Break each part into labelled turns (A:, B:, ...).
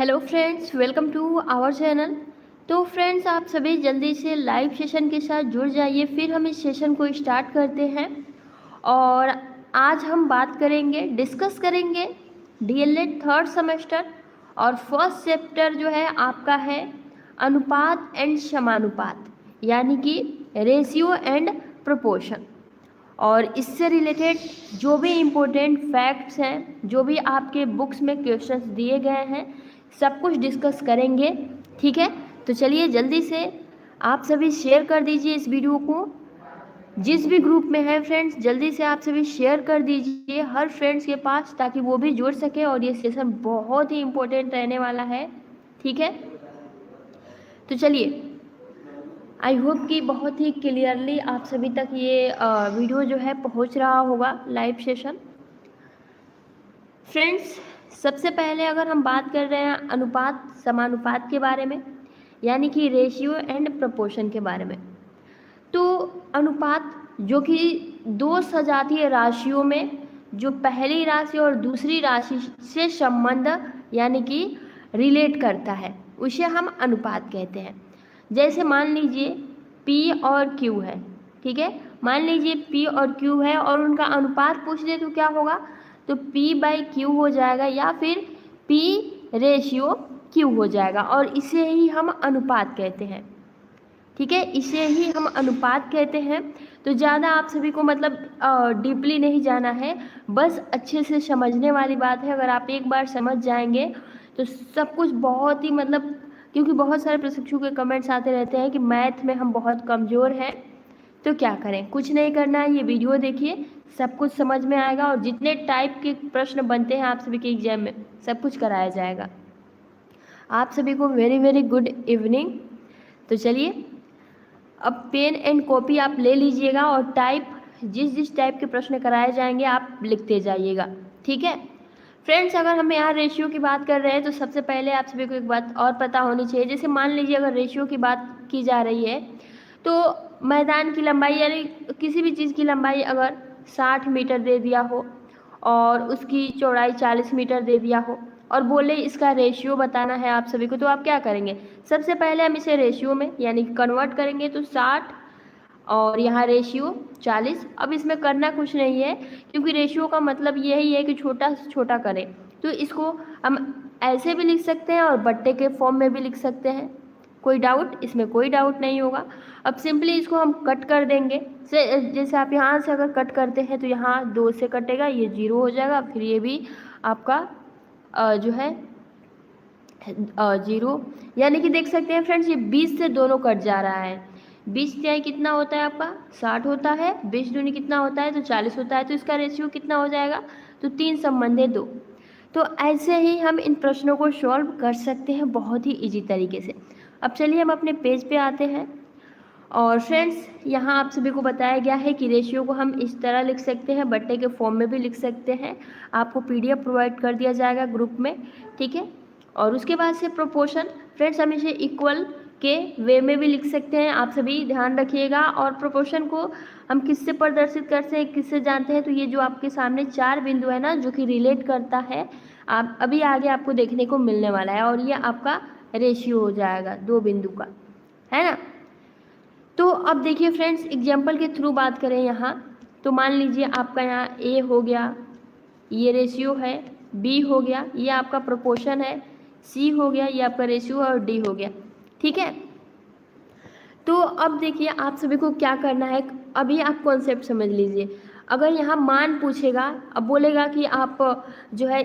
A: Hello friends, welcome to our channel. तो friends, आप सभी जल्दी से लाइव सेशन के साथ जुड़ जाइए, फिर हम इस सेशन को स्टार्ट करते हैं। और आज हम बात करेंगे, डिस्कस करेंगे डीएलएड थर्ड सेमेस्टर और फर्स्ट चैप्टर जो है आपका है अनुपात एंड समानुपात, यानी कि रेशियो एंड प्रोपोर्शन। और इससे रिलेटेड जो भी इम्पोर्टेंट फैक्ट्स हैं, जो भी आपके बुक्स में क्वेश्चंस दिए गए हैं, सब कुछ डिस्कस करेंगे। ठीक है, तो चलिए जल्दी से आप सभी शेयर कर दीजिए इस वीडियो को। जिस भी ग्रुप में है फ्रेंड्स, जल्दी से आप सभी शेयर कर दीजिए हर फ्रेंड्स के पास, ताकि वो भी जुड़ सके। और ये सेशन बहुत ही इम्पोर्टेंट रहने वाला है। ठीक है, तो चलिए, आई होप कि बहुत ही क्लियरली आप सभी तक ये वीडियो जो है पहुंच रहा होगा, लाइव सेशन। फ्रेंड्स, सबसे पहले अगर हम बात कर रहे हैं अनुपात समानुपात के बारे में, यानी कि रेशियो एंड प्रोपोर्शन के बारे में, तो अनुपात जो कि दो सजातीय राशियों में जो पहली राशि और दूसरी राशि से संबंध यानी कि रिलेट करता है, उसे हम अनुपात कहते हैं। जैसे मान लीजिए P और Q है। ठीक है, मान लीजिए P और Q है और उनका अनुपात पूछ दे तो क्या होगा, तो P/Q हो जाएगा, या फिर P/Q हो जाएगा, और इसे ही हम अनुपात कहते हैं। ठीक है, इसे ही हम अनुपात कहते हैं। तो ज़्यादा आप सभी को मतलब डीपली नहीं जाना है, बस अच्छे से समझने वाली बात है। अगर आप एक बार समझ जाएंगे तो सब कुछ बहुत ही मतलब, क्योंकि बहुत सारे प्रशिक्षु के कमेंट्स आते रहते हैं कि मैथ में हम बहुत कमज़ोर हैं, तो क्या करें, कुछ नहीं करना है, ये वीडियो देखिए, सब कुछ समझ में आएगा। और जितने टाइप के प्रश्न बनते हैं आप सभी के एग्जाम में, सब कुछ कराया जाएगा। आप सभी को वेरी वेरी गुड इवनिंग। तो चलिए, अब पेन एंड कॉपी आप ले लीजिएगा और टाइप, जिस जिस टाइप के प्रश्न कराए जाएंगे आप लिखते जाइएगा। ठीक है फ्रेंड्स, अगर हम यहाँ रेशियो की बात कर रहे हैं तो सबसे पहले आप सभी को एक बात और पता होनी चाहिए। जैसे मान लीजिए अगर रेशियो की बात की जा रही है, तो मैदान की लंबाई यानी किसी भी चीज़ की लंबाई अगर 60 मीटर दे दिया हो और उसकी चौड़ाई 40 मीटर दे दिया हो, और बोले इसका रेशियो बताना है आप सभी को, तो आप क्या करेंगे, सबसे पहले हम इसे रेशियो में यानी कन्वर्ट करेंगे। तो 60 और यहाँ रेशियो 40। अब इसमें करना कुछ नहीं है, क्योंकि रेशियो का मतलब यही है कि छोटा से छोटा करें। तो इसको हम ऐसे भी लिख सकते हैं और बट्टे के फॉर्म में भी लिख सकते हैं। कोई डाउट, इसमें कोई डाउट नहीं होगा। अब सिंपली इसको हम कट कर देंगे। जैसे आप यहाँ से अगर कट करते हैं तो यहाँ 2 से कटेगा, ये 0 हो जाएगा, फिर ये भी आपका जो है 0, यानी कि देख सकते हैं फ्रेंड्स, ये 20 से दोनों कट जा रहा है। 20 तिहाई कितना होता है आपका, 60 होता है। 20 दूनी कितना होता है, तो 40 होता है। तो इसका रेशियो कितना हो जाएगा, तो 3 संबंधे 2। तो ऐसे ही हम इन प्रश्नों को सॉल्व कर सकते हैं बहुत ही इजी तरीके से। अब चलिए हम अपने पेज पे आते हैं। और फ्रेंड्स, यहाँ आप सभी को बताया गया है कि रेशियो को हम इस तरह लिख सकते हैं, बट्टे के फॉर्म में भी लिख सकते हैं। आपको PDF प्रोवाइड कर दिया जाएगा ग्रुप में। ठीक है, और उसके बाद से प्रोपोर्शन, फ्रेंड्स हम इसे इक्वल के वे में भी लिख सकते हैं, आप सभी ध्यान रखिएगा। और प्रोपोर्शन को हम किससे प्रदर्शित करते हैं, किससे जानते हैं, तो ये जो आपके सामने 4 बिंदु है ना, जो कि रिलेट करता है, आप अभी आगे आपको देखने को मिलने वाला है। और ये आपका रेशियो हो जाएगा 2 बिंदु का, है ना। तो अब देखिए फ्रेंड्स, एग्जाम्पल के थ्रू बात करें यहाँ, तो मान लीजिए आपका यहाँ A हो गया, ये रेशियो है, B हो गया, ये आपका प्रोपोर्शन है, C हो गया, ये आपका रेशियो है, और D हो गया। ठीक है, तो अब देखिए आप सभी को क्या करना है, अभी आप कॉन्सेप्ट समझ लीजिए। अगर यहाँ मान पूछेगा, अब बोलेगा कि आप जो है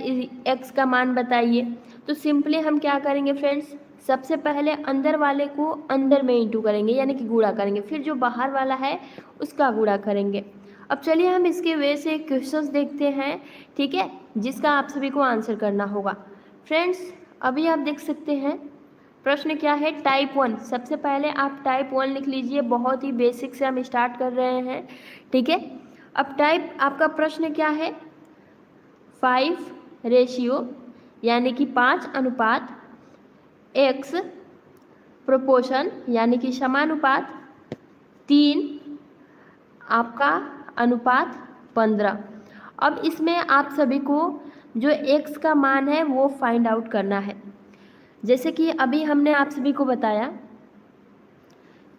A: x का मान बताइए, तो सिंपली हम क्या करेंगे फ्रेंड्स, सबसे पहले अंदर वाले को अंदर में इंटू करेंगे, यानी कि गुणा करेंगे, फिर जो बाहर वाला है उसका गुणा करेंगे। अब चलिए हम इसके वे से क्वेश्चंस देखते हैं, ठीक है, जिसका आप सभी को आंसर करना होगा। फ्रेंड्स, अभी आप देख सकते हैं प्रश्न क्या है, टाइप 1। सबसे पहले आप टाइप 1 लिख लीजिए, बहुत ही बेसिक से हम स्टार्ट कर रहे हैं। ठीक है, अब टाइप आपका प्रश्न क्या है, 5 रेशियो यानी कि 5 अनुपात x प्रोपोर्शन यानी कि समानुपात 3 आपका अनुपात 15। अब इसमें आप सभी को जो x का मान है वो फाइंड आउट करना है। जैसे कि अभी हमने आप सभी को बताया,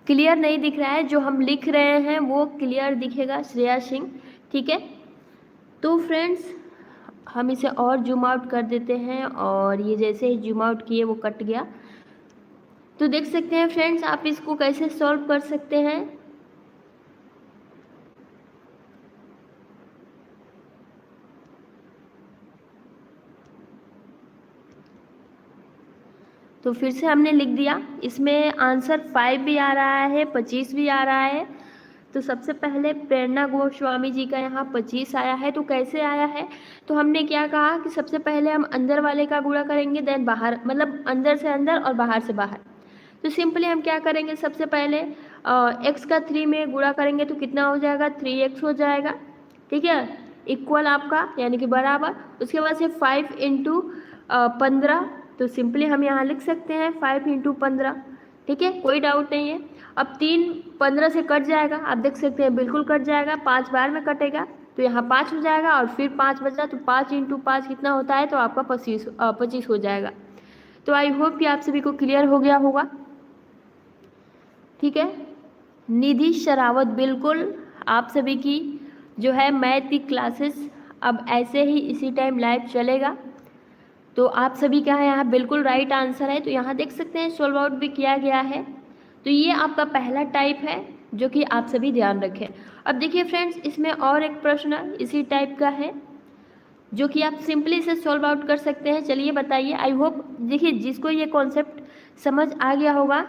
A: क्लियर नहीं दिख रहा है, जो हम लिख रहे हैं वो क्लियर दिखेगा, श्रेया सिंह। ठीक है, तो फ्रेंड्स हम इसे और जूम आउट कर देते हैं, और ये जैसे ही जूम आउट किए वो कट गया। तो देख सकते हैं फ्रेंड्स आप इसको कैसे सॉल्व कर सकते हैं। तो फिर से हमने लिख दिया, इसमें आंसर 5 भी आ रहा है, 25 भी आ रहा है। तो सबसे पहले प्रेरणा गोस्वामी जी का यहाँ 25 आया है। तो कैसे आया है, तो हमने क्या कहा कि सबसे पहले हम अंदर वाले का गुणा करेंगे, देन बाहर, मतलब अंदर से अंदर और बाहर से बाहर। तो सिंपली हम क्या करेंगे, सबसे पहले x का 3 में गुणा करेंगे तो कितना हो जाएगा, 3x हो जाएगा। ठीक है, इक्वल आपका यानी कि बराबर। उसके बाद से 5 इंटू 15, तो सिंपली हम यहाँ लिख सकते हैं 5 इंटू 15। ठीक है, कोई डाउट नहीं है। अब 3 15 से कट जाएगा, आप देख सकते हैं बिल्कुल कट जाएगा, 5 बार में कटेगा तो यहाँ 5 हो जाएगा, और फिर 5 बचा तो 5 इंटू 5 कितना होता है, तो आपका 25 हो जाएगा। तो आई होप कि आप सभी को क्लियर हो गया होगा। ठीक है, निधि शरावत, बिल्कुल आप सभी की जो है मैथ की क्लासेस अब ऐसे ही इसी टाइम लाइव चलेगा। तो आप सभी का यहाँ बिल्कुल राइट आंसर है। तो यहाँ देख सकते हैं सोल्व आउट भी किया गया है। तो ये आपका पहला टाइप है जो कि आप सभी ध्यान रखें। अब देखिए फ्रेंड्स, इसमें और एक प्रश्न इसी टाइप का है जो कि आप सिंपली से सॉल्व आउट कर सकते हैं। चलिए बताइए, आई होप देखिए जिसको ये कॉन्सेप्ट समझ आ गया होगा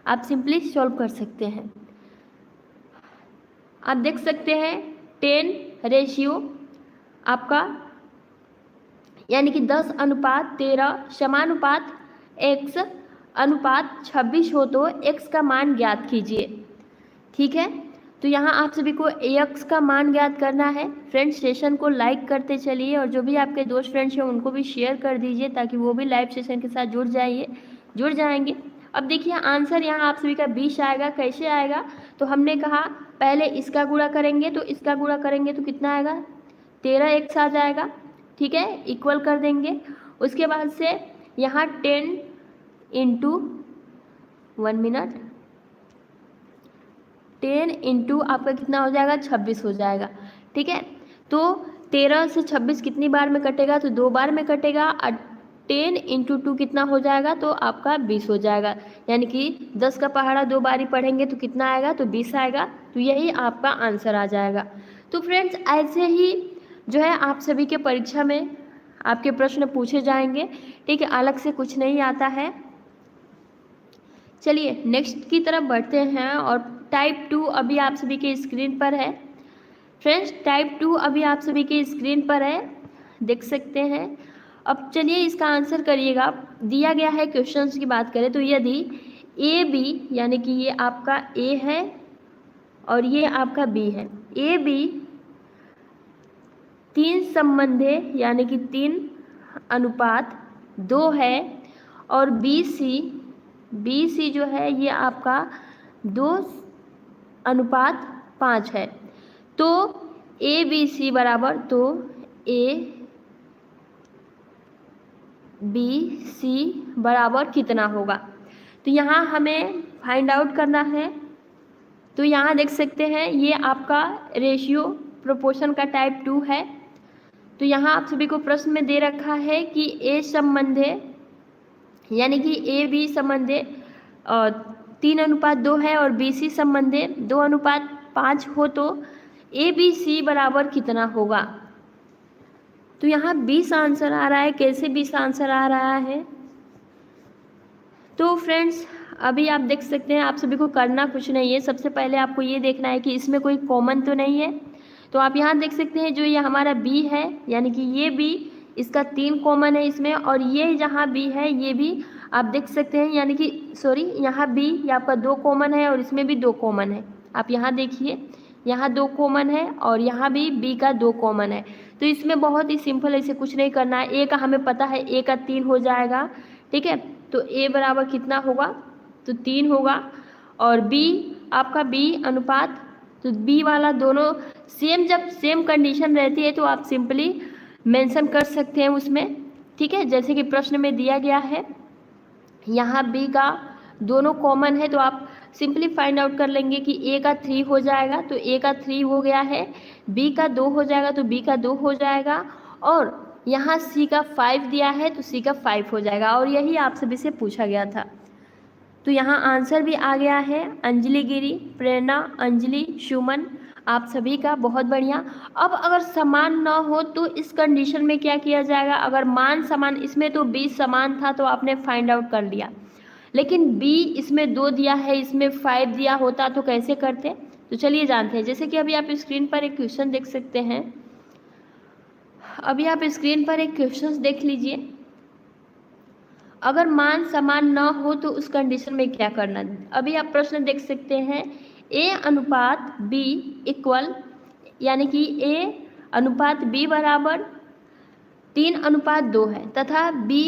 A: आप सिंपली सॉल्व कर सकते हैं। आप देख सकते हैं 10 रेशियो आपका यानी कि 10:13 समानुपात x अनुपात 26 हो तो x का मान ज्ञात कीजिए। ठीक है, तो यहाँ आप सभी को x का मान ज्ञात करना है। फ्रेंड्स सेशन को लाइक करते चलिए, और जो भी आपके दोस्त फ्रेंड्स हैं उनको भी शेयर कर दीजिए ताकि वो भी लाइव सेशन के साथ जुड़ जाएंगे। अब देखिए आंसर यहाँ आप सभी का 20 आएगा। कैसे आएगा, तो हमने कहा पहले इसका गुणा करेंगे, तो इसका गुणा करेंगे तो कितना आएगा, 13x आ जाएगा। ठीक है, इक्वल कर देंगे। उसके बाद से यहाँ 10 इंटू 1 मिनट 10 इंटू आपका कितना हो जाएगा, 26 हो जाएगा। ठीक है, तो 13 से 26 कितनी बार में कटेगा, तो 2 बार में कटेगा। और 10 इंटू 2 कितना हो जाएगा, तो आपका 20 हो जाएगा। यानी कि 10 का पहाड़ा 2 बार ही पढ़ेंगे तो कितना आएगा, तो 20 आएगा। तो यही आपका आंसर आ जाएगा। तो फ्रेंड्स ऐसे ही जो है आप सभी के परीक्षा में आपके प्रश्न पूछे जाएंगे। ठीक है, अलग से कुछ नहीं आता है। चलिए नेक्स्ट की तरफ बढ़ते हैं, और टाइप 2 अभी आप सभी के स्क्रीन पर है। फ्रेंड्स टाइप 2 अभी आप सभी के स्क्रीन पर है, देख सकते हैं। अब चलिए इसका आंसर करिएगा। दिया गया है क्वेश्चंस की बात करें तो यदि ए बी यानी कि ये आपका ए है और ये आपका बी है, ए बी 3 संबंधे यानी कि 3:2 है, और बी सी जो है ये आपका 2:5 है। तो ए बी सी बराबर, तो ए बी सी बराबर कितना होगा, तो यहाँ हमें फाइंड आउट करना है। तो यहाँ देख सकते हैं ये आपका रेशियो प्रोपोर्शन का टाइप 2 है। तो यहाँ आप सभी को प्रश्न में दे रखा है कि ए संबंधे यानी कि ए बी संबंधे 3:2 है और बी सी संबंधे 2:5 हो तो ए बी सी बराबर कितना होगा। तो यहाँ 20 आंसर आ रहा है। कैसे 20 आंसर आ रहा है, तो फ्रेंड्स अभी आप देख सकते हैं आप सभी को करना कुछ नहीं है। सबसे पहले आपको ये देखना है कि इसमें कोई कॉमन तो नहीं है। तो आप यहाँ देख सकते हैं जो ये हमारा बी है यानी कि ये बी, इसका 3 कॉमन है इसमें, और ये जहाँ बी है ये भी आप देख सकते हैं यानी कि सॉरी यहाँ बी ये आपका 2 कॉमन है और इसमें भी 2 कॉमन है। आप यहाँ देखिए यहाँ 2 कॉमन है और यहाँ भी बी का 2 कॉमन है। तो इसमें बहुत ही सिंपल, ऐसे कुछ नहीं करना है। ए का हमें पता है, ए का 3 हो जाएगा। ठीक है, तो ए बराबर कितना होगा, तो 3 होगा, और बी आपका बी अनुपात, तो बी वाला दोनों सेम, जब सेम कंडीशन रहती है तो आप सिंपली मेंशन कर सकते हैं उसमें। ठीक है, जैसे कि प्रश्न में दिया गया है, यहाँ बी का दोनों कॉमन है तो आप सिंपली फाइंड आउट कर लेंगे कि ए का 3 हो जाएगा तो ए का 3 हो गया है, बी का 2 हो जाएगा तो बी का 2 हो जाएगा, और यहाँ सी का 5 दिया है तो सी का 5 हो जाएगा, और यही आप सभी से पूछा गया था। तो यहाँ आंसर भी आ गया है, अंजलि गिरी, प्रेरणा, अंजलि, सुमन, आप सभी का बहुत बढ़िया। अब अगर समान ना हो तो इस कंडीशन में क्या किया जाएगा, अगर मान समान, इसमें तो बी समान था तो आपने फाइंड आउट कर लिया, लेकिन बी इसमें 2 दिया है, इसमें 5 दिया होता तो कैसे करते, तो चलिए जानते हैं। जैसे कि अभी आप स्क्रीन पर एक क्वेश्चन देख सकते हैं, अभी आप स्क्रीन पर एक क्वेश्चन देख लीजिए, अगर मान समान न हो तो उस कंडीशन में क्या करना। अभी आप प्रश्न देख सकते हैं, ए अनुपात बी इक्वल, यानी कि ए अनुपात बी बराबर 3:2 है तथा बी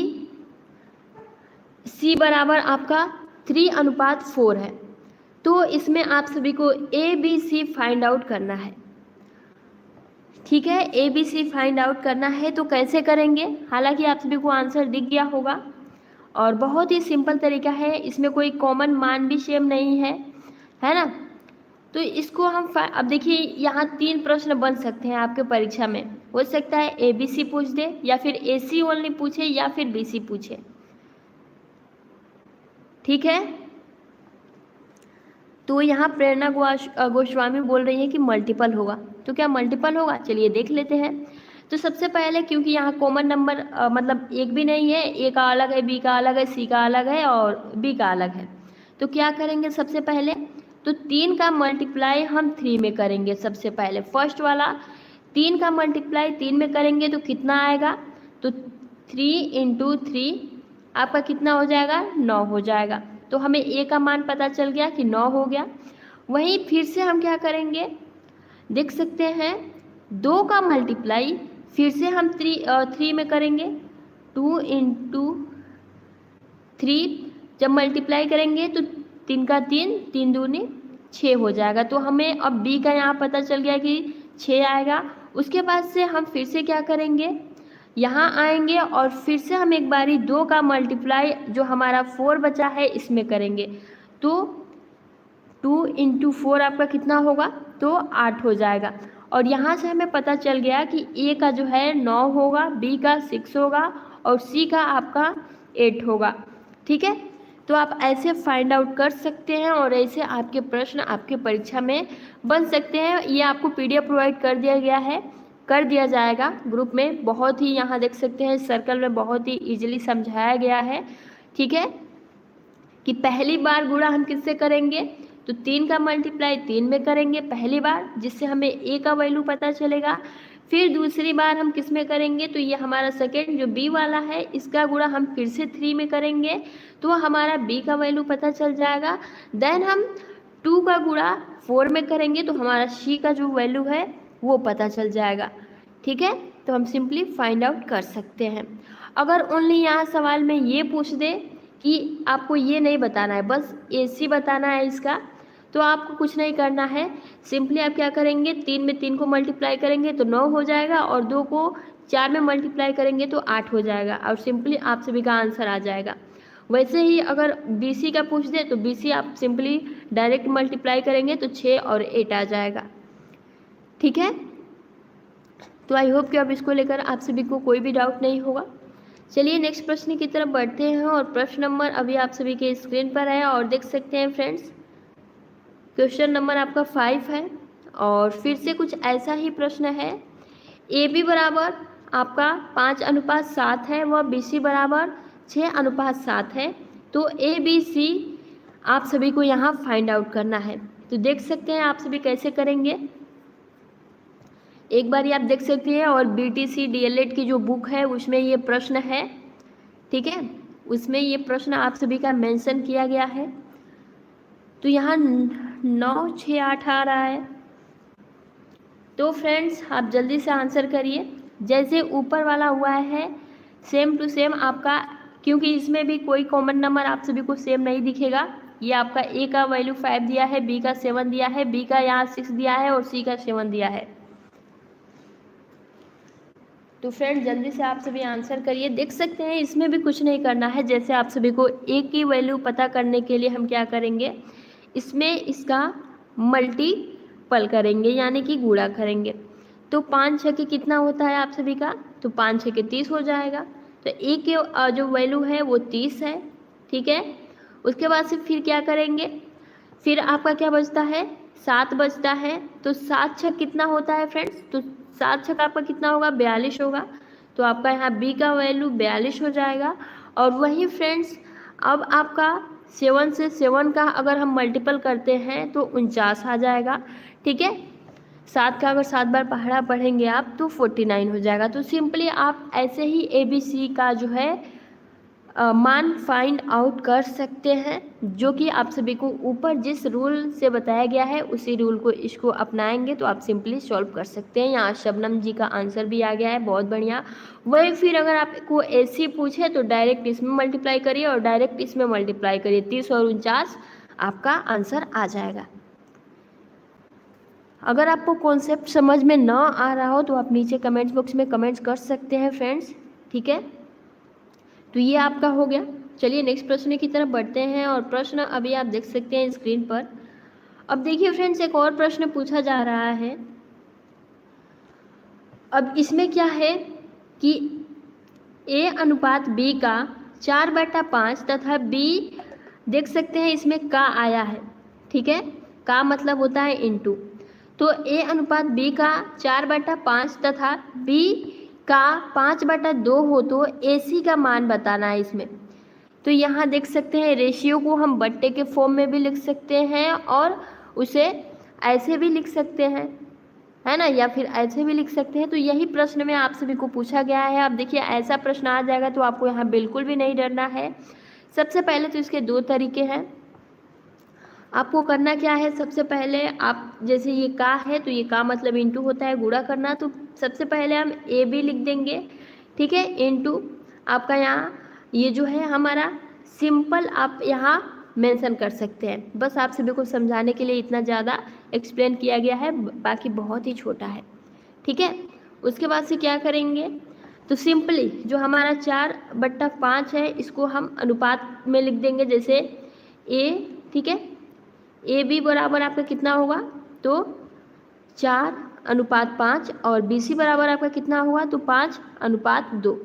A: सी बराबर आपका 3:4 है, तो इसमें आप सभी को A B C find out करना है। ठीक है, A B C find out करना है तो कैसे करेंगे, हालांकि आप सभी को आंसर दिख गया होगा और बहुत ही सिंपल तरीका है, इसमें कोई कॉमन मान भी सेम नहीं है ना। तो इसको हम अब देखिए, यहाँ 3 प्रश्न बन सकते हैं आपके परीक्षा में, हो सकता है ए बी सी पूछ दे, या फिर ए सी ओनली पूछे, या फिर बी सी पूछे। ठीक है, तो यहाँ प्रेरणा गोस्वामी बोल रही है कि मल्टीपल होगा, तो क्या मल्टीपल होगा, चलिए देख लेते हैं। तो सबसे पहले, क्योंकि यहाँ कॉमन नंबर मतलब एक भी नहीं है, ए का अलग है, बी का अलग है, सी का अलग है और बी का अलग है, तो क्या करेंगे सबसे पहले, तो 3 का मल्टीप्लाई हम 3 में करेंगे। सबसे पहले फर्स्ट वाला 3 का मल्टीप्लाई 3 में करेंगे तो कितना आएगा, तो 3 × 3 आपका कितना हो जाएगा, 9 हो जाएगा, तो हमें ए का मान पता चल गया कि 9 हो गया। वहीं फिर से हम क्या करेंगे, देख सकते हैं 2 का मल्टीप्लाई फिर से हम 3 में करेंगे, 2 × 3 जब मल्टीप्लाई करेंगे तो 3 का 3, 3 दूनी 6 हो जाएगा, तो हमें अब बी का यहाँ पता चल गया कि 6 आएगा। उसके बाद से हम फिर से क्या करेंगे, यहाँ आएंगे और फिर से हम एक बारी 2 का मल्टीप्लाई जो हमारा 4 बचा है इसमें करेंगे, तो 2 × 4 आपका कितना होगा, तो 8 हो जाएगा। और यहाँ से हमें पता चल गया कि ए का जो है 9 होगा, बी का 6 होगा और सी का आपका 8 होगा। ठीक है, तो आप ऐसे फाइंड आउट कर सकते हैं और ऐसे आपके प्रश्न आपके परीक्षा में बन सकते हैं। ये आपको PDF प्रोवाइड कर दिया जाएगा ग्रुप में, बहुत ही यहाँ देख सकते हैं सर्कल में बहुत ही ईजिली समझाया गया है। ठीक है, कि पहली बार गुणा हम किससे करेंगे, तो 3 का मल्टीप्लाई 3 में करेंगे पहली बार, जिससे हमें ए का वैल्यू पता चलेगा। फिर दूसरी बार हम किस में करेंगे, तो ये हमारा सेकेंड जो बी वाला है इसका गुणा हम फिर से 3 में करेंगे तो हमारा बी का वैल्यू पता चल जाएगा। देन हम 2 का गुणा 4 में करेंगे तो हमारा सी का जो वैल्यू है वो पता चल जाएगा। ठीक है, तो हम सिंपली फाइंड आउट कर सकते हैं। अगर ओनली यहाँ सवाल में ये पूछ दे कि आपको ये नहीं बताना है, बस ए सी बताना है इसका, तो आपको कुछ नहीं करना है, सिंपली आप क्या करेंगे, 3 में 3 को मल्टीप्लाई करेंगे तो 9 हो जाएगा और 2 को 4 में मल्टीप्लाई करेंगे तो 8 हो जाएगा और सिंपली आप सभी का आंसर आ जाएगा। वैसे ही अगर बी सी का पूछ दे तो बी सी आप सिंपली डायरेक्ट मल्टीप्लाई करेंगे तो 6 और 8 आ जाएगा। ठीक है, तो आई होप कि अब इसको लेकर आप सभी को कोई भी डाउट नहीं होगा। चलिए नेक्स्ट प्रश्न की तरफ बढ़ते हैं और प्रश्न नंबर अभी आप सभी के स्क्रीन पर है और देख सकते हैं फ्रेंड्स, क्वेश्चन नंबर आपका 5 है और फिर से कुछ ऐसा ही प्रश्न है। ए बी बराबर आपका 5:7 है व बी सी बराबर 6:7 है, तो ए बी सी आप सभी को यहाँ फाइंड आउट करना है। तो देख सकते हैं आप सभी कैसे करेंगे, एक बार आप देख सकते हैं और BTC DLED की जो बुक है उसमें ये प्रश्न है। ठीक है, उसमें ये प्रश्न आप सभी का मेंशन किया गया है। तो यहाँ 9, 6, 8 आ रहा है, तो फ्रेंड्स आप जल्दी से आंसर करिए। जैसे ऊपर वाला हुआ है सेम टू सेम आपका, क्योंकि इसमें भी कोई कॉमन नंबर आप सभी को सेम नहीं दिखेगा। ये आपका ए का वैल्यू 5 दिया है, बी का 7 दिया है, बी का यहाँ 6 दिया है और सी का 7 दिया है। तो फ्रेंड जल्दी से आप सभी आंसर करिए। देख सकते हैं इसमें भी कुछ नहीं करना है। जैसे आप सभी को ए की वैल्यू पता करने के लिए हम क्या करेंगे, इसमें इसका मल्टीपल करेंगे यानी कि गुणा करेंगे। तो 5 6 कितना होता है आप सभी का, तो 5 6 30 हो जाएगा। तो ए के जो वैल्यू है वो 30 है, ठीक है। उसके बाद से फिर क्या करेंगे, फिर आपका क्या बचता है, 7 बचता है। तो 7 6 कितना होता है फ्रेंड्स, तो 7 6 आपका कितना होगा, 42 होगा। तो आपका यहाँ बी का वैल्यू 42 हो जाएगा। और वही फ्रेंड्स अब आपका 7 से 7 का अगर हम मल्टीपल करते हैं तो 49 आ जाएगा, ठीक है। 7 का अगर 7 बार पहाड़ा पढ़ेंगे आप तो 49 हो जाएगा। तो सिंपली आप ऐसे ही ABC का जो है मान फाइंड आउट कर सकते हैं, जो कि आप सभी को ऊपर जिस रूल से बताया गया है उसी रूल को इसको अपनाएंगे तो आप सिंपली सॉल्व कर सकते हैं। यहाँ शबनम जी का आंसर भी आ गया है, बहुत बढ़िया। वही फिर अगर आपको ऐसी पूछे तो डायरेक्ट इसमें मल्टीप्लाई करिए और डायरेक्ट इसमें मल्टीप्लाई करिए, 30 और 49 आपका आंसर आ जाएगा। अगर आपको कॉन्सेप्ट समझ में ना आ रहा हो तो आप नीचे कमेंट्स बॉक्स में कमेंट्स कर सकते हैं फ्रेंड्स, ठीक है। तो ये आपका हो गया। चलिए नेक्स्ट प्रश्न की तरफ बढ़ते हैं और प्रश्न अभी आप देख सकते हैं स्क्रीन पर। अब देखिए फ्रेंड्स एक और प्रश्न पूछा जा रहा है। अब इसमें क्या है कि A अनुपात B का 4/5 तथा B देख सकते हैं इसमें का आया है, ठीक है। का मतलब होता है इनटू। तो A अनुपात B का 4/5 तथा B का 5/2 हो तो AC का मान बताना है इसमें। तो यहाँ देख सकते हैं रेशियो को हम बट्टे के फॉर्म में भी लिख सकते हैं और उसे ऐसे भी लिख सकते हैं, है ना, या फिर ऐसे भी लिख सकते हैं। तो यही प्रश्न में आप सभी को पूछा गया है। अब देखिए ऐसा प्रश्न आ जाएगा तो आपको यहाँ बिल्कुल भी नहीं डरना है। सबसे पहले तो इसके 2 तरीके हैं। आपको करना क्या है, सबसे पहले आप जैसे ये का है तो ये का मतलब इनटू होता है गुणा करना। तो सबसे पहले हम AB लिख देंगे, ठीक है, इनटू आपका यहाँ ये जो है हमारा सिंपल आप यहाँ मेंशन कर सकते हैं। बस आप सभी को समझाने के लिए इतना ज़्यादा एक्सप्लेन किया गया है, बाकी बहुत ही छोटा है, ठीक है। उसके बाद से क्या करेंगे, तो सिंपली जो हमारा 4/5 है इसको हम अनुपात में लिख देंगे, जैसे A, ठीक है। AB बराबर आपका कितना होगा, तो 4/5 और BC बराबर आपका कितना होगा, तो 5/2।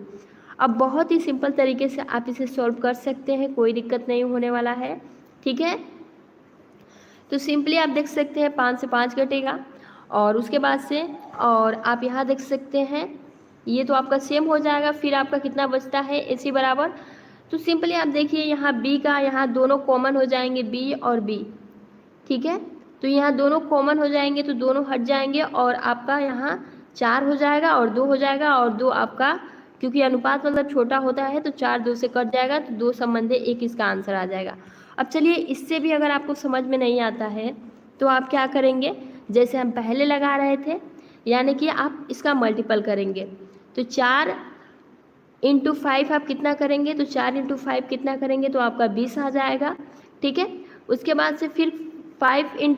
A: अब बहुत ही सिंपल तरीके से आप इसे सॉल्व कर सकते हैं, कोई दिक्कत नहीं होने वाला है, ठीक है। तो सिंपली आप देख सकते हैं 5 से 5 कटेगा और उसके बाद से और आप यहाँ देख सकते हैं ये तो आपका सेम हो जाएगा। फिर आपका कितना बचता है AC बराबर, तो सिंपली आप देखिए यहाँ B का यहाँ दोनों कॉमन हो जाएंगे, B और B, ठीक है। तो यहाँ दोनों कॉमन हो जाएंगे तो दोनों हट जाएंगे और आपका यहाँ 4 हो जाएगा और 2 हो जाएगा और 2 आपका, क्योंकि अनुपात मतलब छोटा होता है तो 4 2 से कट जाएगा तो 2 संबंधे 1 इसका आंसर आ जाएगा। अब चलिए इससे भी अगर आपको समझ में नहीं आता है तो आप क्या करेंगे, जैसे हम पहले लगा रहे थे, यानी कि आप इसका मल्टीपल करेंगे। तो 4 × 5 आप कितना करेंगे, तो 4 × 5 कितना करेंगे, तो आपका 20 आ जाएगा, ठीक है। उसके बाद से फिर 5 ×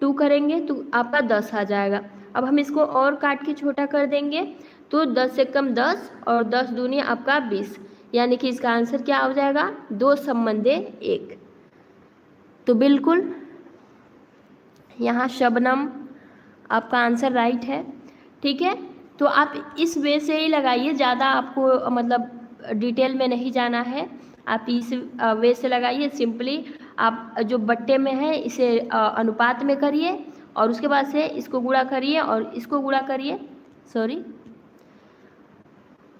A: 2 करेंगे तो आपका 10 आ जाएगा। अब हम इसको और काट के छोटा कर देंगे तो 10 से कम 10 और 10 दूनी आपका 20, यानी कि इसका आंसर क्या हो जाएगा, 2 संबंधे 1। तो बिल्कुल यहाँ शबनम आपका आंसर राइट है, ठीक है। तो आप इस वे से ही लगाइए, ज़्यादा आपको मतलब डिटेल में नहीं जाना है, आप इस वे से लगाइए। सिंपली आप जो बट्टे में है इसे अनुपात में करिए और उसके बाद से इसको गुणा करिए और इसको गुणा करिए, सॉरी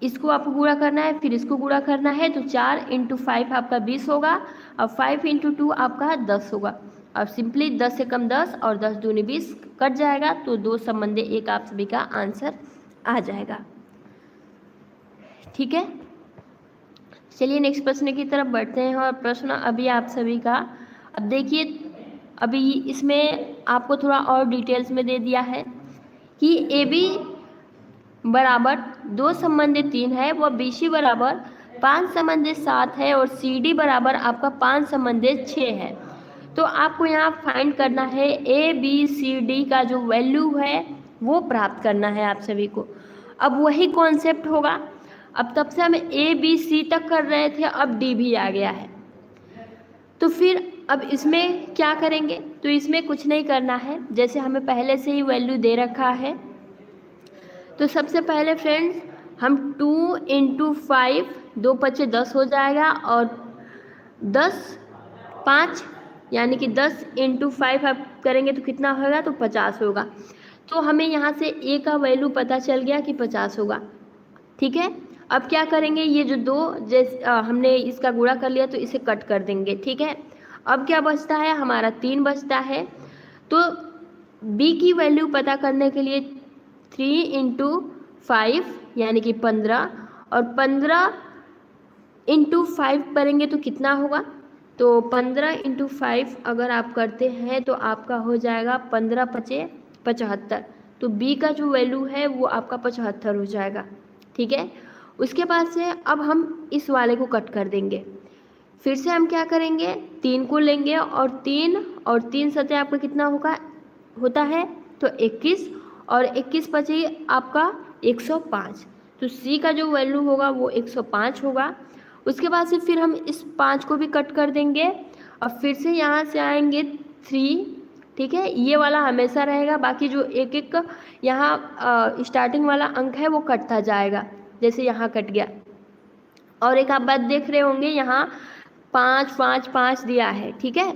A: इसको आपको गुणा करना है, फिर इसको गुणा करना है। तो 4 × 5 आपका 20 होगा और 5 × 2 आपका 10 होगा। अब सिंपली 10 से कम 10 और 10 दूनी 20 कट जाएगा तो 2 संबंधे 1 आप सभी का आंसर आ जाएगा, ठीक है। चलिए नेक्स्ट प्रश्न की तरफ बढ़ते हैं और प्रश्न अभी आप सभी का, अब देखिए अभी इसमें आपको थोड़ा और डिटेल्स में दे दिया है कि AB बराबर 2 संबंधे 3 है, वह BC बराबर 5 संबंधे 7 है और CD बराबर आपका 5 संबंधे 6 है। तो आपको यहाँ फाइंड करना है ABCD का जो वैल्यू है वो प्राप्त करना है आप सभी को। अब वही कॉन्सेप्ट होगा। अब तब से हम ए बी सी तक कर रहे थे, अब डी भी आ गया है। तो फिर अब इसमें क्या करेंगे, तो इसमें कुछ नहीं करना है, जैसे हमें पहले से ही वैल्यू दे रखा है। तो सबसे पहले फ्रेंड्स हम 2 × 5, 2 × 10 हो जाएगा, और 10 5 यानी कि 10 × 5 आप करेंगे तो कितना होगा, तो 50 होगा। तो हमें यहाँ से ए का वैल्यू पता चल गया कि 50 होगा। ठीक है, अब क्या करेंगे, ये जो दो हमने इसका गुणा कर लिया तो इसे कट कर देंगे। ठीक है, अब क्या बचता है, हमारा 3 बचता है। तो बी की वैल्यू पता करने के लिए 3 × 5 यानी कि 15, और 15 × 5 करेंगे तो कितना होगा, तो 15 × 5 अगर आप करते हैं तो आपका हो जाएगा 15 × 5 = 75। तो बी का जो वैल्यू है वो आपका 75 हो जाएगा। ठीक है, उसके बाद से अब हम इस वाले को कट कर देंगे। फिर से हम क्या करेंगे, 3 को लेंगे, और 3 सतह आपका कितना होता है, तो 21, और 21 पचे आपका 105। तो सी का जो वैल्यू होगा वो 105 होगा। उसके बाद से फिर हम इस 5 को भी कट कर देंगे, और फिर से यहाँ से आएंगे 3। ठीक है, ये वाला हमेशा रहेगा, बाकी जो एक एक यहाँ स्टार्टिंग वाला अंक है वो कटता जाएगा, जैसे यहाँ कट गया। और एक आप बात देख रहे होंगे, यहाँ 5 5 5 दिया है। ठीक है,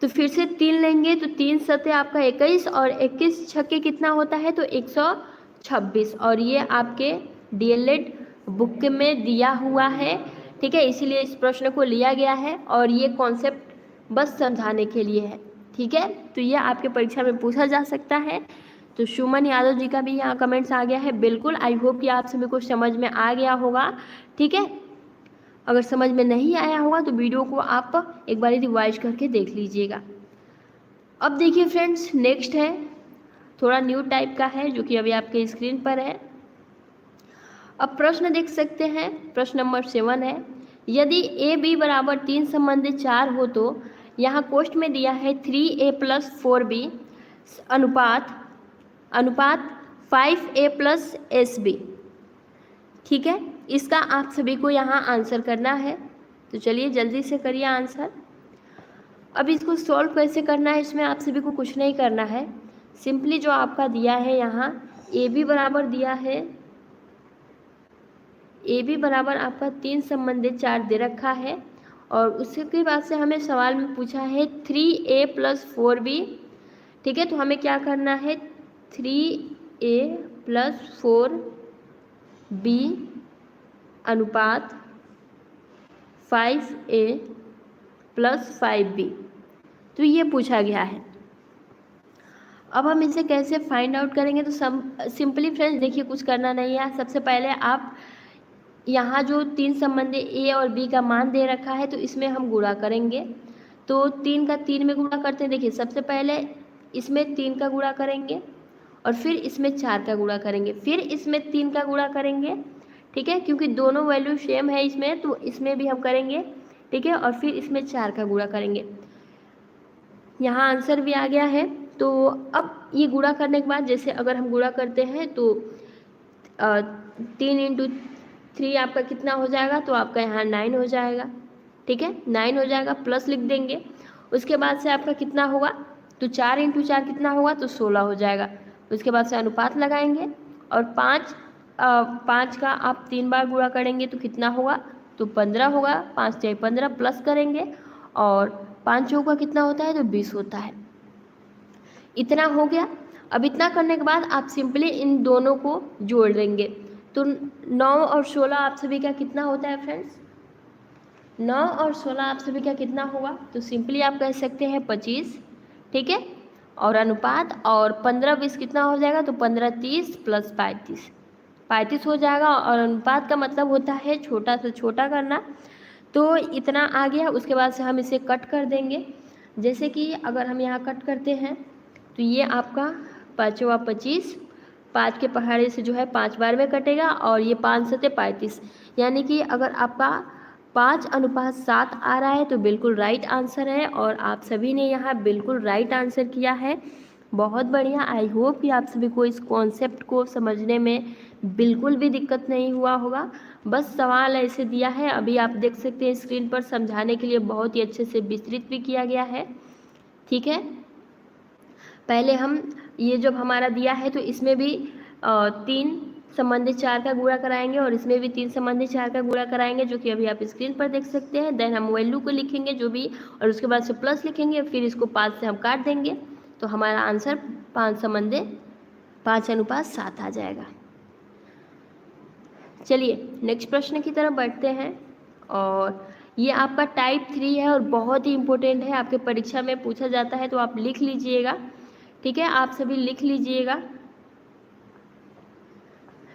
A: तो फिर से 3 लेंगे, तो 3 सतह आपका 21, और 21 छक्के कितना होता है, तो 126, और ये आपके डीएलएड बुक में दिया हुआ है। ठीक है, इसीलिए इस प्रश्न को लिया गया है, और ये कॉन्सेप्ट बस समझाने के लिए है। ठीक है, तो ये आपके परीक्षा में पूछा जा सकता है। तो सुमन यादव जी का भी यहाँ कमेंट्स आ गया है। बिल्कुल, आई होप कि आप सभी को समझ में आ गया होगा। ठीक है, अगर समझ में नहीं आया होगा तो वीडियो को आप एक बार रिवाइज करके देख लीजिएगा। अब देखिए फ्रेंड्स, नेक्स्ट है थोड़ा न्यू टाइप का है, जो कि अभी आपके स्क्रीन पर है। अब प्रश्न देख सकते हैं, प्रश्न नंबर 7 है, यदि ए बी बराबर 3 संबंधी 4 हो तो यहाँ कोष्ठ में दिया है 3a + 4b अनुपात 5a + sb। ठीक है, इसका आप सभी को यहाँ आंसर करना है। तो चलिए जल्दी से करिए आंसर। अब इसको सॉल्व कैसे करना है, इसमें आप सभी को कुछ नहीं करना है। सिंपली जो आपका दिया है यहाँ ए बी बराबर दिया है, ए बी बराबर आपका 3 संबंधित 4 दे रखा है, और उसके बाद से हमें सवाल में पूछा है 3a + 4b। ठीक है, तो हमें क्या करना है, 3a + 4b अनुपात 5a + 5b, तो ये पूछा गया है। अब हम इसे कैसे फाइंड आउट करेंगे, तो सिंपली फ्रेंड्स देखिए, कुछ करना नहीं है। सबसे पहले आप यहाँ जो 3 संबंधी ए और बी का मान दे रखा है, तो इसमें हम गुणा करेंगे। तो 3 का 3 में गुणा करते हैं। देखिए, सबसे पहले इसमें 3 का गुणा करेंगे, और फिर इसमें 4 का गुणा करेंगे, फिर इसमें 3 का गुणा करेंगे। ठीक है, क्योंकि दोनों वैल्यू सेम है इसमें, तो इसमें भी हम करेंगे। ठीक है, और फिर इसमें 4 का गुणा करेंगे। यहाँ आंसर भी आ गया है। तो अब ये गुणा करने के बाद, जैसे अगर हम गुणा करते हैं तो 3 × 3 आपका कितना हो जाएगा, तो आपका यहाँ 9 हो जाएगा। ठीक है, 9 हो जाएगा, प्लस लिख देंगे। उसके बाद से आपका कितना होगा, तो 4 × 4 कितना होगा, तो 16 हो जाएगा। उसके बाद से अनुपात लगाएंगे, और 5 का आप 3 बार गुणा करेंगे तो कितना होगा, तो 15 होगा। 5 × 15 प्लस करेंगे, और 5 चौका कितना होता है, तो 20 होता है। इतना हो गया। अब इतना करने के बाद आप सिंपली इन दोनों को जोड़ देंगे। तो 9 और 16 आप सभी का कितना होता है फ्रेंड्स, 9 और 16 आप सभी का कितना होगा, तो सिंपली आप कह सकते हैं 25। ठीक है, और अनुपात, और 15 20 कितना हो जाएगा, तो 15 30 + 35 हो जाएगा। और अनुपात का मतलब होता है छोटा से छोटा करना। तो इतना आ गया। उसके बाद से हम इसे कट कर देंगे। जैसे कि अगर हम यहाँ कट करते हैं, तो ये आपका 5 × 25, 5 के पहाड़े से जो है 5 बार में कटेगा, और ये 5 × 7 = 35, यानी कि अगर आपका 5:7 आ रहा है तो बिल्कुल राइट आंसर है। और आप सभी ने यहाँ बिल्कुल राइट आंसर किया है। बहुत बढ़िया। आई होप कि आप सभी को इस कॉन्सेप्ट को समझने में बिल्कुल भी दिक्कत नहीं हुआ होगा। बस सवाल ऐसे दिया है, अभी आप देख सकते हैं स्क्रीन पर, समझाने के लिए बहुत ही अच्छे से विस्तृत भी किया गया है। ठीक है, पहले हम ये जब हमारा दिया है तो इसमें भी 3 संबंधित 4 का गुणा कराएंगे और इसमें भी 3 संबंधित 4 का गुणा कराएंगे, जो कि अभी आप स्क्रीन पर देख सकते हैं। देन हम वैल्यू को लिखेंगे जो भी, और उसके बाद से प्लस लिखेंगे, फिर इसको 5 से हम काट देंगे, तो हमारा आंसर 5:7 आ जाएगा। चलिए नेक्स्ट प्रश्न की तरफ बढ़ते हैं, और ये आपका टाइप 3 है और बहुत ही इम्पोर्टेंट है, आपके परीक्षा में पूछा जाता है, तो आप लिख लीजिएगा। ठीक है, आप सभी लिख लीजिएगा।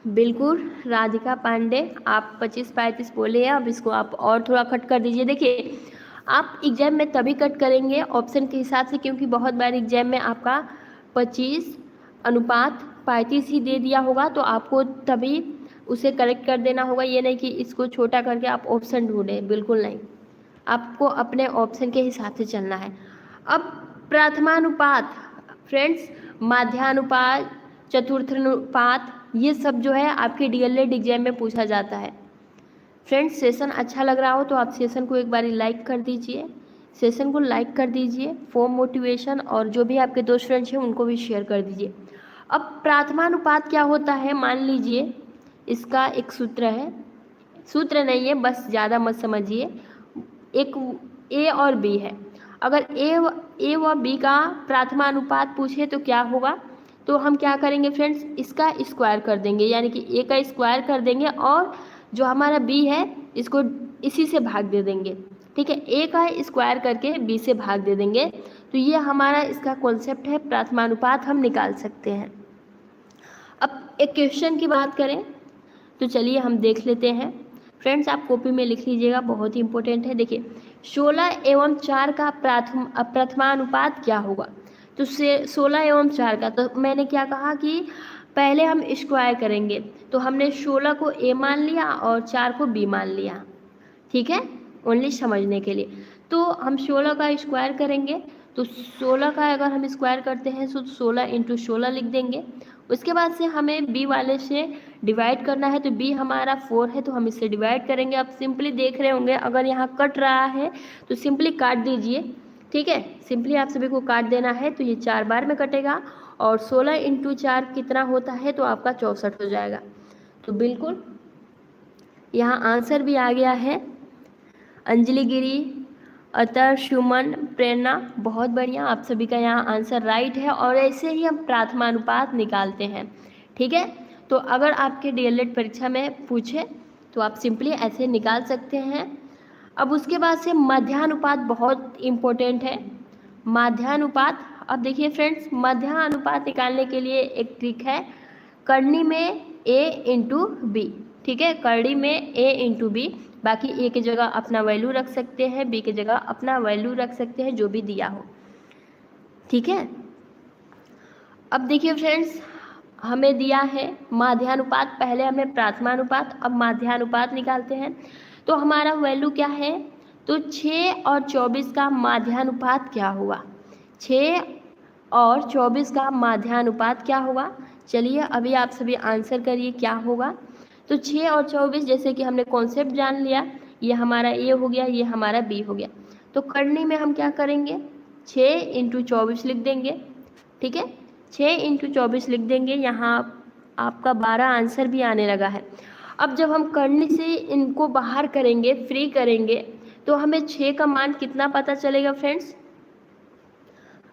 A: बिल्कुल राधिका पांडे, आप 25-35 बोले हैं, अब इसको आप और थोड़ा कट कर दीजिए। देखिए आप एग्जाम में तभी कट करेंगे ऑप्शन के हिसाब से, क्योंकि बहुत बार एग्जाम में आपका 25:35 ही दे दिया होगा, तो आपको तभी उसे करेक्ट कर देना होगा। ये नहीं कि इसको छोटा करके आप ऑप्शन ढूंढें, बिल्कुल नहीं, आपको अपने ऑप्शन के हिसाब से चलना है। अब प्रथमानुपात फ्रेंड्स, माध्यानुपात, चतुर्थानुपात, ये सब जो है आपके डीएलएड एग्जाम में पूछा जाता है। फ्रेंड्स सेशन अच्छा लग रहा हो तो आप सेशन को एक बार लाइक कर दीजिए, सेशन को लाइक कर दीजिए फॉर मोटिवेशन, और जो भी आपके दोस्त फ्रेंड्स हैं उनको भी शेयर कर दीजिए। अब प्रथमानुपात क्या होता है, मान लीजिए इसका एक सूत्र है, सूत्र नहीं है, बस ज़्यादा मत समझिए, एक ए और बी है। अगर ए व बी का प्रथमानुपात पूछे तो क्या होगा, तो हम क्या करेंगे फ्रेंड्स, इसका स्क्वायर कर देंगे, यानी कि ए का स्क्वायर कर देंगे और जो हमारा बी है इसको इसी से भाग दे देंगे। ठीक है, ए का स्क्वायर करके बी से भाग दे देंगे, तो ये हमारा इसका कॉन्सेप्ट है, प्रथमानुपात हम निकाल सकते हैं। अब एक क्वेश्चन की बात करें तो चलिए हम देख लेते हैं। फ्रेंड्स आप कॉपी में लिख लीजिएगा, बहुत ही इंपॉर्टेंट है। देखिए 16 एवं 4 का प्रथमानुपात क्या होगा, तो 16 एवं 4 का, तो मैंने क्या कहा कि पहले हम स्क्वायर करेंगे, तो हमने 16 को ए मान लिया और 4 को बी मान लिया। ठीक है, ओनली समझने के लिए। तो हम 16 का स्क्वायर करेंगे, तो 16 का अगर हम स्क्वायर करते हैं तो 16 × 16 लिख देंगे। उसके बाद से हमें बी वाले से डिवाइड करना है, तो बी हमारा 4 है, तो हम इससे डिवाइड करेंगे। आप सिंपली देख रहे होंगे, अगर यहाँ कट रहा है तो सिंपली काट दीजिए। ठीक है, सिंपली आप सभी को काट देना है, तो ये 4 बार में कटेगा, और 16 × 4 कितना होता है, तो आपका 64 हो जाएगा। तो बिल्कुल यहाँ आंसर भी आ गया है। अंजलि गिरी, अतर, सुमन, प्रेरणा, बहुत बढ़िया, आप सभी का यहाँ आंसर राइट है, और ऐसे ही हम प्रथमानुपात निकालते हैं। ठीक है, तो अगर आपके डीएलएड परीक्षा में पूछे तो आप सिंपली ऐसे निकाल सकते हैं। अब उसके बाद से माध्यानुपात बहुत इम्पोर्टेंट है। माध्यानुपात, अब देखिए फ्रेंड्स, माध्यानुपात निकालने के लिए एक ट्रिक है, करनी में a × b। ठीक है, करनी में a × b, बाकी ए की जगह अपना वैल्यू रख सकते हैं, बी की जगह अपना वैल्यू रख सकते हैं, जो भी दिया हो। ठीक है, अब देखिए फ्रेंड्स, हमें दिया है माध्यानुपात, पहले हमें प्रथमानुपात, अब माध्यानुपात निकालते हैं। तो हमारा वैल्यू क्या है, तो 6 और 24 का माध्यानुपात क्या होगा, 6 और 24 का माध्यानुपात क्या होगा। चलिए अभी आप सभी आंसर करिए क्या होगा। तो 6 और 24, जैसे कि हमने कॉन्सेप्ट जान लिया, ये हमारा ए हो गया, ये हमारा बी हो गया। तो करनी में हम क्या करेंगे, 6 × 24 लिख देंगे। ठीक है, 6 × 24 लिख देंगे। यहाँ आपका 12 आंसर भी आने लगा है। अब जब हम करनी से इनको बाहर करेंगे, फ्री करेंगे, तो हमें 6 का मान कितना पता चलेगा फ्रेंड्स,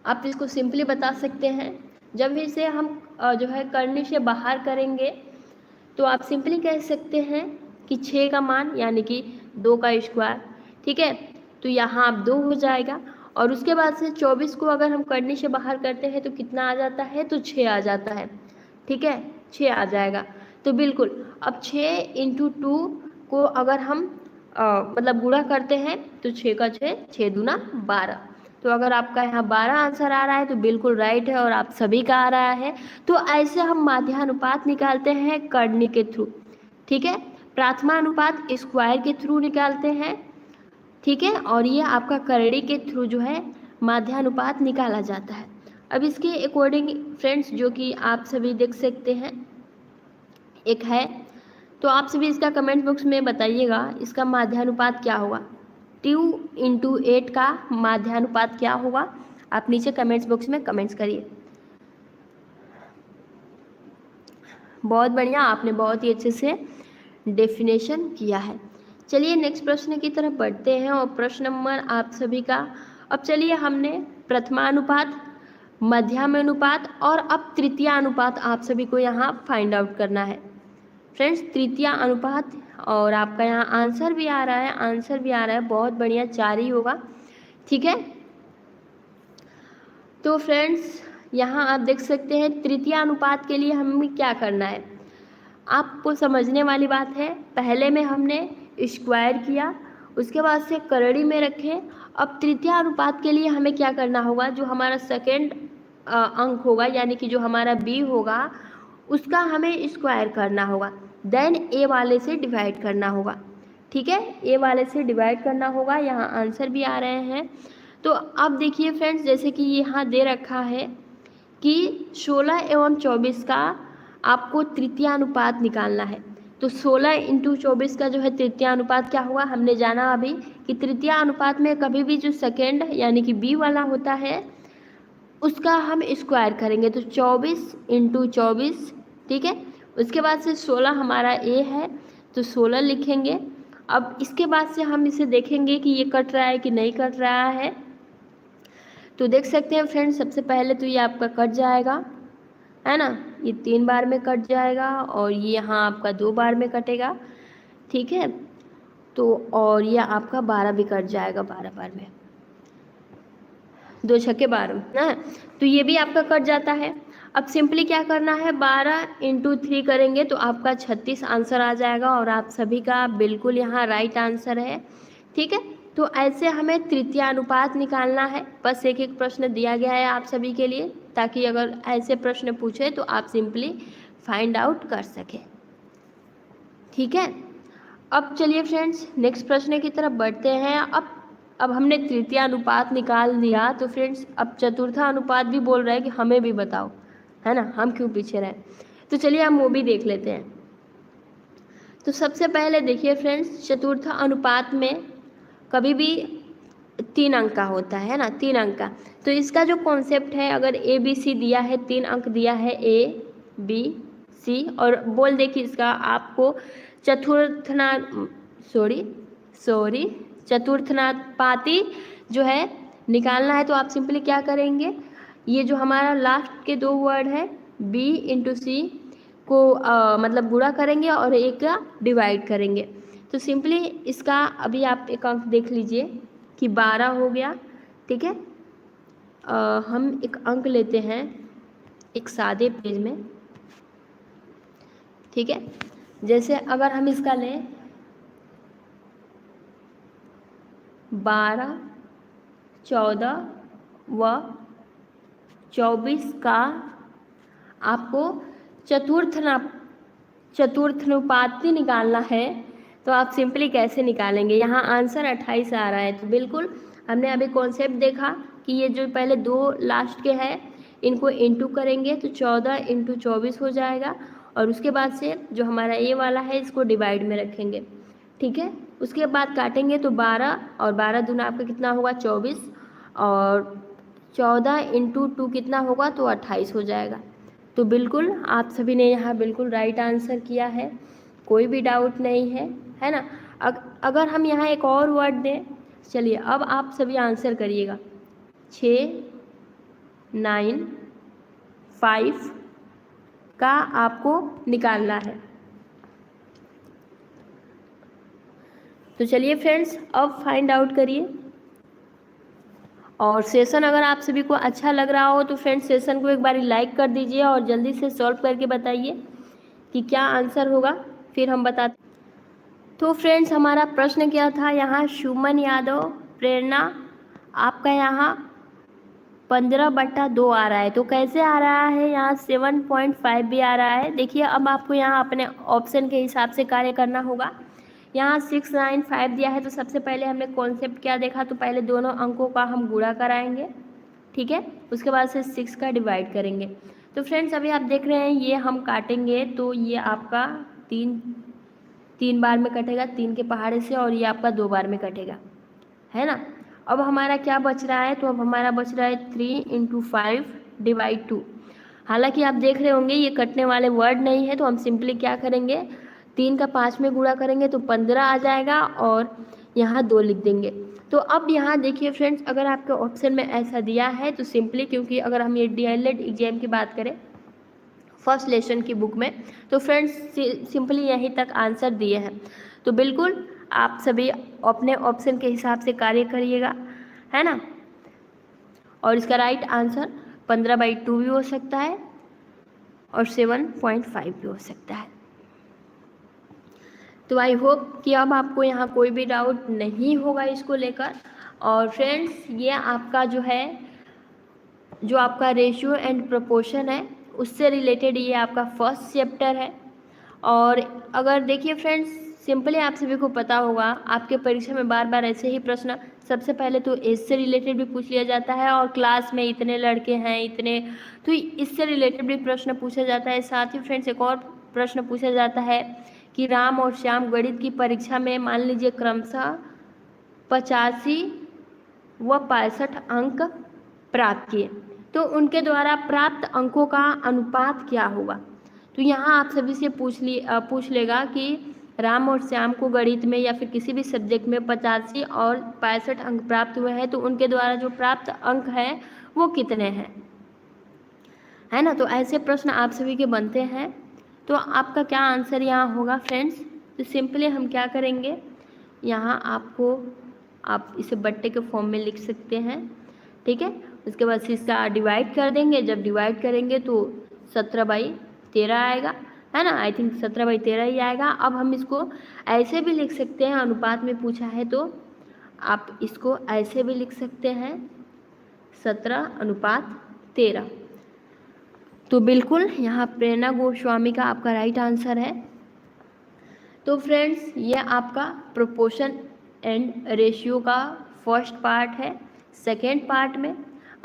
A: आप इसको सिंपली बता सकते हैं। जब इसे हम जो है करनी से बाहर करेंगे, तो आप सिंपली कह सकते हैं कि 6 का मान यानी कि 2 का स्क्वायर। ठीक है, तो यहाँ आप 2 हो जाएगा, और उसके बाद से 24 को अगर हम करनी से बाहर करते हैं तो कितना आ जाता है, तो 6 आ जाता है। ठीक है, 6 आ जाएगा। तो बिल्कुल अब 6 × 2 को अगर हम मतलब गुणा करते हैं तो 6 का 6, 6 दूना 12। तो अगर आपका यहाँ 12 आंसर आ रहा है तो बिल्कुल राइट है, और आप सभी का आ रहा है। तो ऐसे हम माध्यानुपात निकालते हैं करनी के थ्रू। ठीक है, प्रथमानुपात स्क्वायर के थ्रू निकालते हैं। ठीक है, और ये आपका करनी के थ्रू जो है माध्यानुपात निकाला जाता है। अब इसके अकॉर्डिंग फ्रेंड्स, जो कि आप सभी देख सकते हैं, एक है। तो आप सभी इसका कमेंट बॉक्स में बताइएगा इसका माध्यानुपात क्या होगा। 2/8 का माध्यानुपात क्या होगा, आप नीचे कमेंट्स बॉक्स में कमेंट्स करिए। बहुत बढ़िया, आपने बहुत ही अच्छे से डेफिनेशन किया है। चलिए नेक्स्ट प्रश्न की तरफ बढ़ते हैं और प्रश्न नंबर आप सभी का। अब चलिए हमने प्रथमानुपात, मध्यानुपात और अब तृतीयानुपात आप सभी को यहाँ फाइंड आउट करना है फ्रेंड्स। तृतीय अनुपात और आपका यहाँ आंसर भी आ रहा है, आंसर भी आ रहा है, बहुत बढ़िया, 4 ही होगा, ठीक है। तो फ्रेंड्स यहाँ आप देख सकते हैं तृतीय अनुपात के लिए हमें क्या करना है, आपको समझने वाली बात है। पहले में हमने स्क्वायर किया, उसके बाद से करड़ी में रखे। अब तृतीय अनुपात के लिए हमें क्या करना होगा, जो हमारा सेकेंड अंक होगा यानी कि जो हमारा बी होगा उसका हमें स्क्वायर करना होगा, देन ए वाले से डिवाइड करना होगा, ठीक है। ए वाले से डिवाइड करना होगा, यहाँ आंसर भी आ रहे हैं। तो अब देखिए फ्रेंड्स, जैसे कि यहाँ दे रखा है कि 16 एवं 24 का आपको तृतीयानुपात निकालना है। तो 16 × 24 का जो है तृतीयानुपात क्या हुआ, हमने जाना अभी कि तृतीयानुपात में कभी भी जो सेकेंड यानी कि बी वाला होता है उसका हम स्क्वायर करेंगे, तो 24 × 24, ठीक है। उसके बाद से 16 हमारा ए है तो 16 लिखेंगे। अब इसके बाद से हम इसे देखेंगे कि ये कट रहा है कि नहीं कट रहा है। तो देख सकते हैं फ्रेंड्स, सबसे पहले तो ये आपका कट जाएगा, है ना, ये 3 बार में कट जाएगा और ये यहाँ आपका 2 बार में कटेगा, ठीक है। तो और ये आपका 12 भी कट जाएगा, 12 बार में, 2 छक्के 12 ना, तो ये भी आपका कट जाता है। अब सिंपली क्या करना है, 12 × 3 करेंगे तो आपका 36 आंसर आ जाएगा और आप सभी का बिल्कुल यहाँ राइट आंसर है, ठीक है। तो ऐसे हमें तृतीयानुपात निकालना है, बस एक एक प्रश्न दिया गया है आप सभी के लिए, ताकि अगर ऐसे प्रश्न पूछे तो आप सिंपली फाइंड आउट कर सकें, ठीक है। अब चलिए फ्रेंड्स नेक्स्ट प्रश्न की तरफ बढ़ते हैं। अब हमने तृतीय अनुपात निकाल दिया, तो फ्रेंड्स अब चतुर्था अनुपात भी बोल रहा है कि हमें भी बताओ, है ना, हम क्यों पीछे रहे। तो चलिए हम वो भी देख लेते हैं। तो सबसे पहले देखिए फ्रेंड्स, चतुर्था अनुपात में कभी भी 3 अंक का होता है ना, 3 अंक का। तो इसका जो कॉन्सेप्ट है, अगर ए बी सी दिया है, 3 अंक दिया है ए बी सी, और बोल दे कि इसका आपको चतुर्थनापाती जो है निकालना है, तो आप सिंपली क्या करेंगे, ये जो हमारा लास्ट के 2 वर्ड है b × c को मतलब गुणा करेंगे और एक का डिवाइड करेंगे। तो सिंपली इसका अभी आप एक अंक देख लीजिए कि 12 हो गया, ठीक है। हम एक अंक लेते हैं एक सादे पेज में, ठीक है। जैसे अगर हम इसका लें 12, 14 व 24 का आपको चतुर्थनुपाती निकालना है, तो आप सिंपली कैसे निकालेंगे, यहाँ आंसर 28 आ रहा है। तो बिल्कुल हमने अभी कॉन्सेप्ट देखा कि ये जो पहले 2 लास्ट के हैं इनको इंटू करेंगे तो 14 × 24 हो जाएगा, और उसके बाद से जो हमारा ये वाला है इसको डिवाइड में रखेंगे, ठीक है। उसके बाद काटेंगे तो 12 और 12 दूना आपका कितना होगा 24, और 14 × 2 कितना होगा तो 28 हो जाएगा। तो बिल्कुल आप सभी ने यहाँ बिल्कुल राइट आंसर किया है, कोई भी डाउट नहीं है, है ना। अगर हम यहाँ एक और वर्ड दें, चलिए अब आप सभी आंसर करिएगा। 6, 9, 5 का आपको निकालना है। तो चलिए फ्रेंड्स अब फाइंड आउट करिए, और सेशन अगर आप सभी को अच्छा लग रहा हो तो फ्रेंड्स सेशन को एक बार लाइक कर दीजिए और जल्दी से सॉल्व करके बताइए कि क्या आंसर होगा, फिर हम बताते। तो फ्रेंड्स हमारा प्रश्न क्या था, यहाँ सुमन यादव प्रेरणा आपका यहाँ 15/2 आ रहा है, तो कैसे आ रहा है, यहाँ 7.5 भी आ रहा है। देखिए अब आपको यहाँ अपने ऑप्शन के हिसाब से कार्य करना होगा। यहाँ 6, 9, 5 दिया है, तो सबसे पहले हमने कॉन्सेप्ट क्या देखा, तो पहले दोनों अंकों का हम गुणा कराएंगे, ठीक है। उसके बाद से 6 का डिवाइड करेंगे, तो फ्रेंड्स अभी आप देख रहे हैं ये हम काटेंगे तो ये आपका तीन बार में कटेगा, 3 के पहाड़े से, और ये आपका 2 बार में कटेगा, है ना। अब हमारा क्या बच रहा है, तो अब हमारा बच रहा है 3 × 5 / 2। हालांकि आप देख रहे होंगे ये कटने वाले वर्ड नहीं है, तो हम सिंपली क्या करेंगे, 3 का 5 में गुणा करेंगे तो 15 आ जाएगा, और यहाँ 2 लिख देंगे। तो अब यहाँ देखिए फ्रेंड्स, अगर आपके ऑप्शन में ऐसा दिया है तो सिंपली, क्योंकि अगर हम ये DLED एग्जाम की बात करें फर्स्ट लेसन की बुक में, तो फ्रेंड्स सिंपली यहीं तक आंसर दिए हैं। तो बिल्कुल आप सभी अपने ऑप्शन के हिसाब से कार्य करिएगा, है ना। और इसका राइट आंसर 15/2 भी हो सकता है और 7.5 भी हो सकता है। तो आई होप कि अब आपको यहाँ कोई भी डाउट नहीं होगा इसको लेकर। और फ्रेंड्स ये आपका जो है, जो आपका रेशियो एंड प्रोपोर्शन है उससे रिलेटेड ये आपका फर्स्ट चैप्टर है। और अगर देखिए फ्रेंड्स, सिंपली आप सभी को पता होगा आपके परीक्षा में बार बार ऐसे ही प्रश्न, सबसे पहले तो एज से रिलेटेड भी पूछ लिया जाता है, और क्लास में इतने लड़के हैं इतने, तो इससे रिलेटेड भी प्रश्न पूछा जाता है। साथ ही फ्रेंड्स एक और प्रश्न पूछा जाता है कि राम और श्याम गणित की परीक्षा में मान लीजिए क्रमशः 85 व 65 अंक प्राप्त किए, तो उनके द्वारा प्राप्त अंकों का अनुपात क्या होगा। तो यहाँ आप सभी से पूछ लेगा कि राम और श्याम को गणित में या फिर किसी भी सब्जेक्ट में 85 और 65 अंक प्राप्त हुए हैं, तो उनके द्वारा जो प्राप्त अंक हैं वो कितने हैं, है ना। तो ऐसे प्रश्न आप सभी के बनते हैं। तो आपका क्या आंसर यहाँ होगा फ्रेंड्स, तो सिंपली हम क्या करेंगे, यहाँ आप इसे बट्टे के फॉर्म में लिख सकते हैं, ठीक है। उसके बाद इसका डिवाइड कर देंगे, जब डिवाइड करेंगे तो 17/13 आएगा, है ना। आई थिंक 17/13 ही आएगा। अब हम इसको ऐसे भी लिख सकते हैं, अनुपात में पूछा है तो आप इसको ऐसे भी लिख सकते हैं 17:13। तो बिल्कुल यहाँ प्रेरणा गोस्वामी का आपका राइट आंसर है। तो फ्रेंड्स ये आपका प्रोपोर्शन एंड रेशियो का फर्स्ट पार्ट है। सेकेंड पार्ट में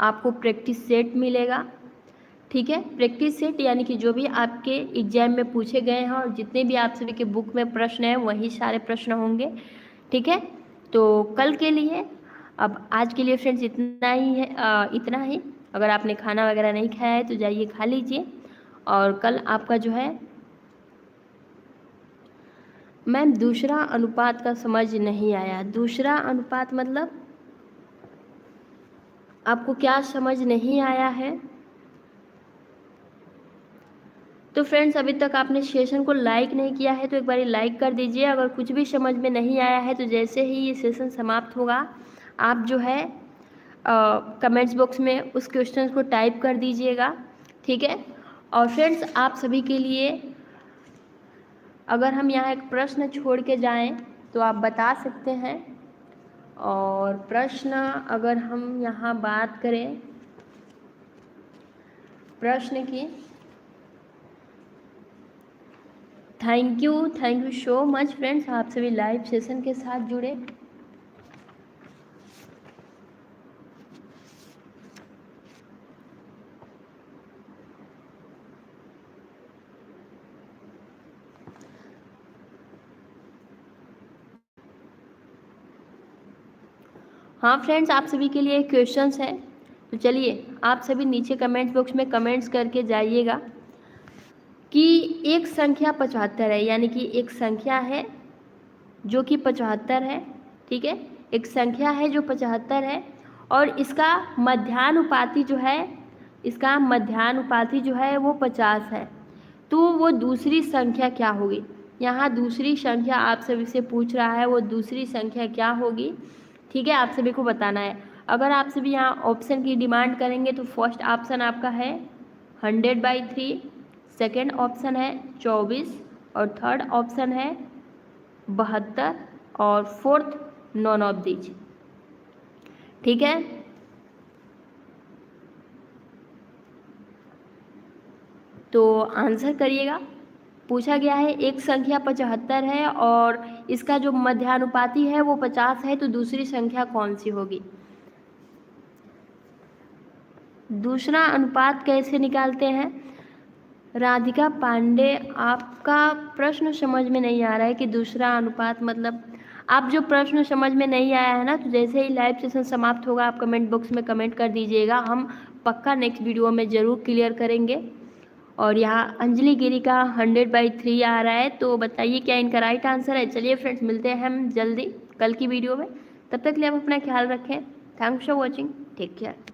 A: आपको प्रैक्टिस सेट मिलेगा, ठीक है। प्रैक्टिस सेट यानी कि जो भी आपके एग्जाम में पूछे गए हैं और जितने भी आप सभी के बुक में प्रश्न हैं वही सारे प्रश्न होंगे, ठीक है। तो कल के लिए, अब आज के लिए फ्रेंड्स इतना ही है, इतना ही। अगर आपने खाना वगैरह नहीं खाया है तो जाइए खा लीजिए। और कल आपका जो है, मैम दूसरा अनुपात का समझ नहीं आया। दूसरा अनुपात मतलब आपको क्या समझ नहीं आया है। तो फ्रेंड्स अभी तक आपने सेशन को लाइक नहीं किया है तो एक बार लाइक कर दीजिए। अगर कुछ भी समझ में नहीं आया है तो जैसे ही ये सेशन समाप्त होगा आप जो है कमेंट्स बॉक्स में उस क्वेश्चन को टाइप कर दीजिएगा, ठीक है। और फ्रेंड्स आप सभी के लिए अगर हम यहाँ एक प्रश्न छोड़ के जाएं तो आप बता सकते हैं। और प्रश्न अगर हम यहाँ बात करें प्रश्न की, thank you so much friends, आप सभी लाइव सेशन के साथ जुड़े। हाँ फ्रेंड्स आप सभी के लिए क्वेश्चंस है, तो चलिए आप सभी नीचे कमेंट बॉक्स में कमेंट्स करके जाइएगा कि एक संख्या 75 है, यानी कि एक संख्या है जो कि 75 है, ठीक है। एक संख्या है जो 75 है और इसका मध्यानुपाती जो है, इसका मध्यानुपाती जो है वो 50 है, तो वो दूसरी संख्या क्या होगी। यहाँ दूसरी संख्या आप सभी से पूछ रहा है, वो दूसरी संख्या क्या होगी, ठीक है। आप सभी को बताना है। अगर आप सभी यहाँ ऑप्शन की डिमांड करेंगे तो फर्स्ट ऑप्शन आपका है 100/3, सेकेंड ऑप्शन है 24 और थर्ड ऑप्शन है 72 और फोर्थ नॉन ऑफ दीज, ठीक है। तो आंसर करिएगा। पूछा गया है एक संख्या 75 है और इसका जो मध्यानुपाती है वो 50 है, तो दूसरी संख्या कौन सी होगी। दूसरा अनुपात कैसे निकालते हैं? राधिका पांडे, आपका प्रश्न समझ में नहीं आ रहा है कि दूसरा अनुपात मतलब, आप जो प्रश्न समझ में नहीं आया है ना, तो जैसे ही लाइव सेशन समाप्त होगा आप कमेंट बॉक्स में कमेंट कर दीजिएगा, हम पक्का नेक्स्ट वीडियो में ज़रूर क्लियर करेंगे। और यहाँ अंजलि गिरी का 100/3 आ रहा है, तो बताइए क्या इनका राइट आंसर है। चलिए फ्रेंड्स, मिलते हैं हम जल्दी कल की वीडियो में, तब तक के लिए आप अपना ख्याल रखें। Thanks for watching, take care.